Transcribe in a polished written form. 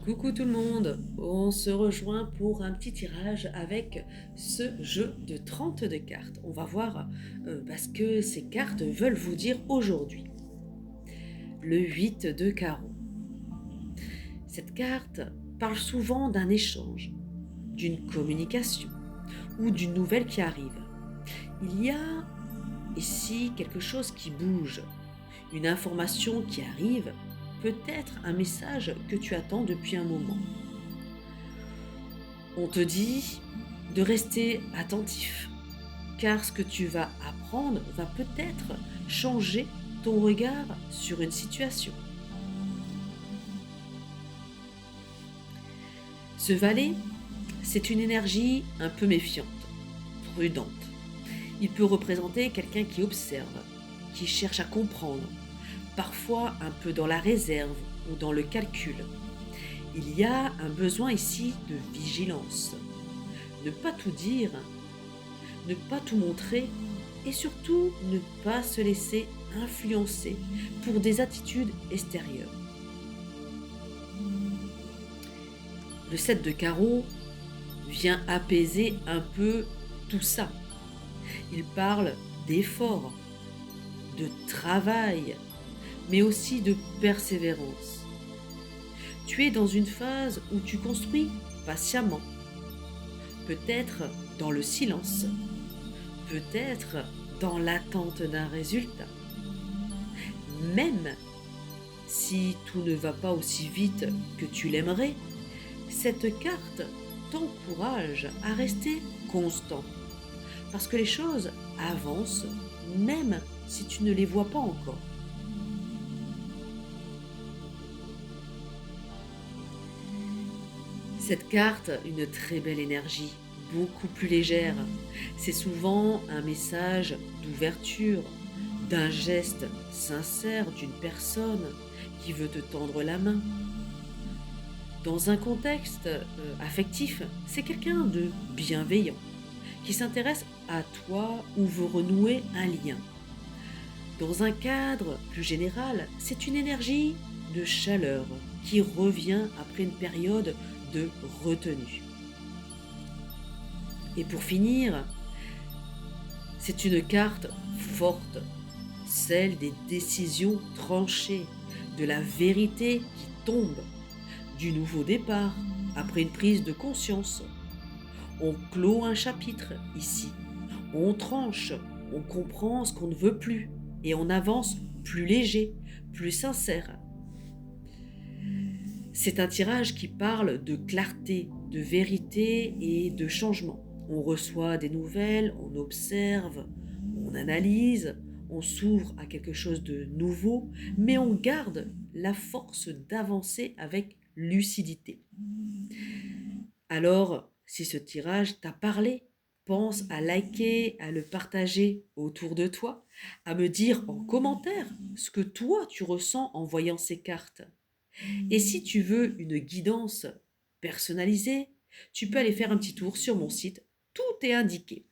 Coucou tout le monde, on se rejoint pour un petit tirage avec ce jeu de 32 cartes. On va voir ce que ces cartes veulent vous dire aujourd'hui. Le 8 de carreau. Cette carte parle souvent d'un échange, d'une communication ou d'une nouvelle qui arrive. Il y a ici quelque chose qui bouge, une information qui arrive, peut-être un message que tu attends depuis un moment. On te dit de rester attentif, car ce que tu vas apprendre va peut-être changer ton regard sur une situation. Ce valet, c'est une énergie un peu méfiante, prudente. Il peut représenter quelqu'un qui observe, qui cherche à comprendre, parfois un peu dans la réserve ou dans le calcul. Il y a un besoin ici de vigilance. Ne pas tout dire, ne pas tout montrer et surtout ne pas se laisser influencer pour des attitudes extérieures. Le 7 de carreau vient apaiser un peu tout ça. Il parle d'effort, de travail, mais aussi de persévérance. Tu es dans une phase où tu construis patiemment, peut-être dans le silence, peut-être dans l'attente d'un résultat. Même si tout ne va pas aussi vite que tu l'aimerais, cette carte t'encourage à rester constant, parce que les choses avancent même si tu ne les vois pas encore. Cette carte, une très belle énergie, beaucoup plus légère. C'est souvent un message d'ouverture, d'un geste sincère d'une personne qui veut te tendre la main. Dans un contexte affectif, c'est quelqu'un de bienveillant, qui s'intéresse à toi ou veut renouer un lien. Dans un cadre plus général, c'est une énergie de chaleur qui revient après une période de retenue. Et pour finir, c'est une carte forte, celle des décisions tranchées, de la vérité qui tombe, du nouveau départ après une prise de conscience. On clôt un chapitre ici, on tranche, on comprend ce qu'on ne veut plus et on avance plus léger, plus sincère. C'est un tirage qui parle de clarté, de vérité et de changement. On reçoit des nouvelles, on observe, on analyse, on s'ouvre à quelque chose de nouveau, mais on garde la force d'avancer avec lucidité. Alors, si ce tirage t'a parlé, pense à liker, à le partager autour de toi, à me dire en commentaire ce que toi tu ressens en voyant ces cartes. Et si tu veux une guidance personnalisée, tu peux aller faire un petit tour sur mon site, tout est indiqué.